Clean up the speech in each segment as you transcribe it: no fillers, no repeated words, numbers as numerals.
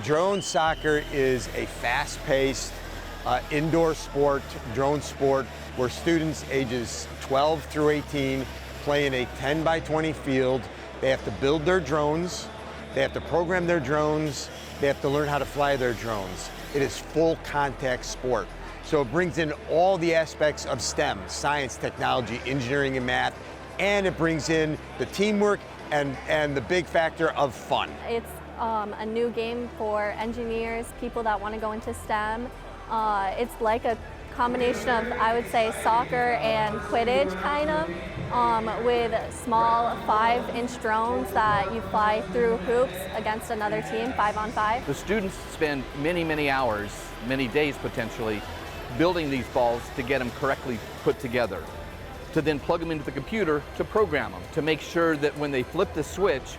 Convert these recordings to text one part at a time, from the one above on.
Drone soccer is a fast-paced indoor sport, drone sport, where students ages 12 through 18 play in a 10 by 20 field. They have to build their drones, they have to program their drones, they have to learn how to fly their drones. It is full contact sport. So it brings in all the aspects of STEM, science, technology, engineering, and math, and it brings in the teamwork and the big factor of fun. It's a new game for engineers, people that want to go into STEM. It's like a combination of, I would say, soccer and Quidditch, kind of, with small 5-inch drones that you fly through hoops against another team, 5-on-5. The students spend many, many hours, many days potentially, building these balls to get them correctly put together, to then plug them into the computer to program them, to make sure that when they flip the switch,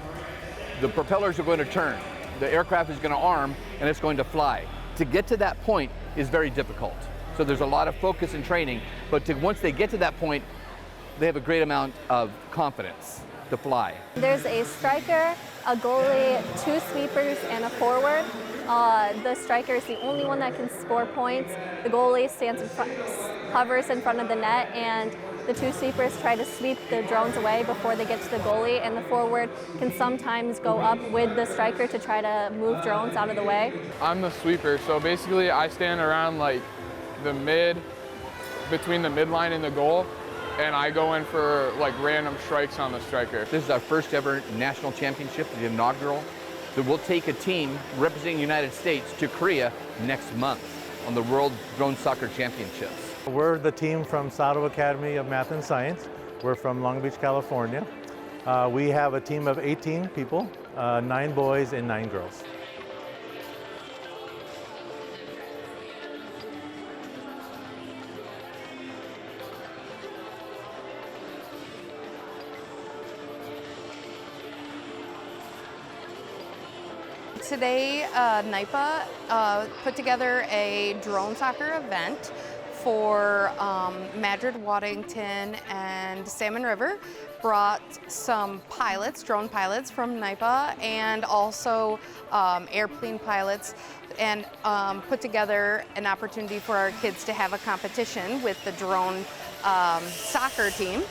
the propellers are going to turn, the aircraft is going to arm, and it's going to fly. To get to that point is very difficult. So there's a lot of focus and training, but once they get to that point, they have a great amount of confidence to fly. There's a striker, a goalie, 2 sweepers, and a forward. The striker is the only one that can score points. The goalie stands in front, hovers in front of the net, and the 2 sweepers try to sweep the drones away before they get to the goalie, and the forward can sometimes go up with the striker to try to move drones out of the way. I'm the sweeper, so basically I stand around like between the midline and the goal, and I go in for like random strikes on the striker. This is our first ever national championship, the inaugural. So we'll take a team representing the United States to Korea next month on the World Drone Soccer Championships. We're the team from Sato Academy of Math and Science. We're from Long Beach, California. We have a team of 18 people, 9 boys and 9 girls. Today, NYPA put together a drone soccer event for Madrid, Waddington, and Salmon River. Brought some pilots, drone pilots from NYPA, and also airplane pilots, and put together an opportunity for our kids to have a competition with the drone soccer team.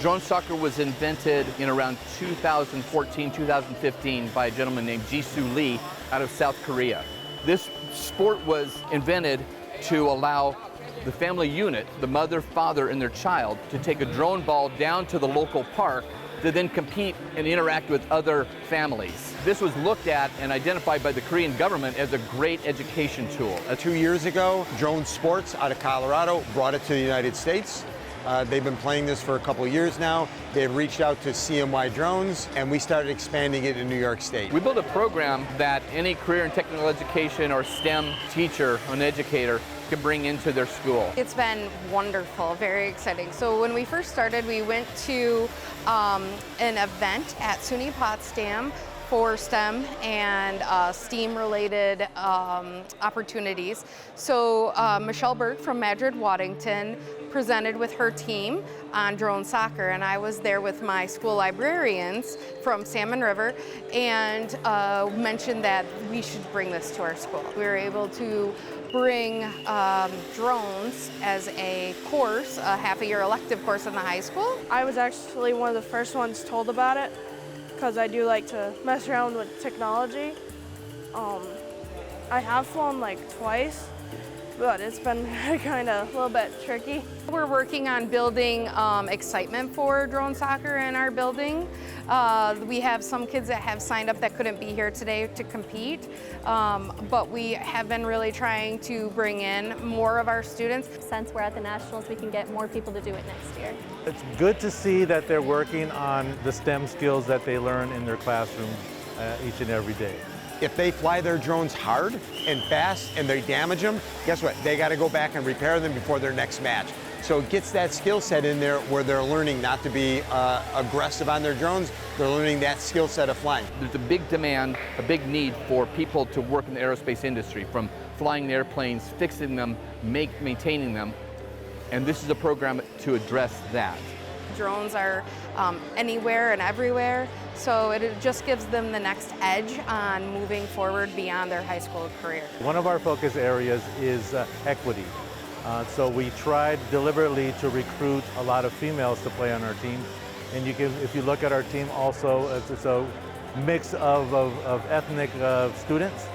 Drone soccer was invented in around 2014, 2015 by a gentleman named Jisoo Lee out of South Korea. This sport was invented to allow the family unit, the mother, father, and their child, to take a drone ball down to the local park to then compete and interact with other families. This was looked at and identified by the Korean government as a great education tool. 2 years ago, Drone Sports out of Colorado brought it to the United States. They've been playing this for a couple of years now. They've reached out to CMY Drones, and we started expanding it in New York State. We built a program that any career in technical education or STEM teacher, an educator, can bring into their school. It's been wonderful, very exciting. So when we first started, we went to an event at SUNY Potsdam for STEM and STEAM-related opportunities. So Michelle Burke from Madrid, Waddington presented with her team on drone soccer, and I was there with my school librarians from Salmon River, and mentioned that we should bring this to our school. We were able to bring drones as a course, a half-a-year elective course in the high school. I was actually one of the first ones told about it, because I do like to mess around with technology. I have flown like twice, but it's been kind of a little bit tricky. We're working on building excitement for drone soccer in our building. We have some kids that have signed up that couldn't be here today to compete, but we have been really trying to bring in more of our students. Since we're at the Nationals, we can get more people to do it next year. It's good to see that they're working on the STEM skills that they learn in their classrooms each and every day. If they fly their drones hard and fast and they damage them, guess what? They got to go back and repair them before their next match. So it gets that skill set in there where they're learning not to be aggressive on their drones. They're learning that skill set of flying. There's a big demand, a big need for people to work in the aerospace industry, from flying the airplanes, fixing them, maintaining them, and this is a program to address that. drones are anywhere and everywhere. So it just gives them the next edge on moving forward beyond their high school career. One of our focus areas is equity. So we tried deliberately to recruit a lot of females to play on our team. And if you look at our team also, it's a mix of ethnic students.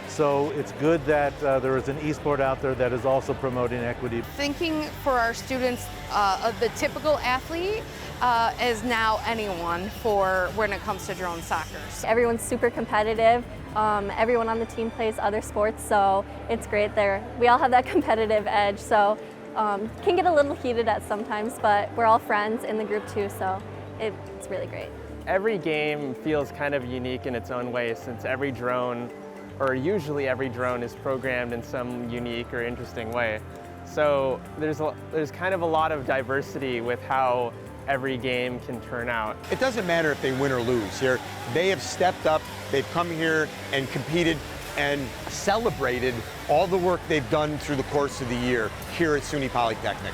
So it's good that there is an esport out there that is also promoting equity. Thinking for our students of the typical athlete is now anyone for when it comes to drone soccer. Everyone's super competitive. Everyone on the team plays other sports, so it's great there. We all have that competitive edge, so can get a little heated at sometimes, but we're all friends in the group too, so it's really great. Every game feels kind of unique in its own way, since every drone, or usually every drone, is programmed in some unique or interesting way. So there's kind of a lot of diversity with how every game can turn out. It doesn't matter if they win or lose here. They have stepped up, they've come here and competed and celebrated all the work they've done through the course of the year here at SUNY Polytechnic.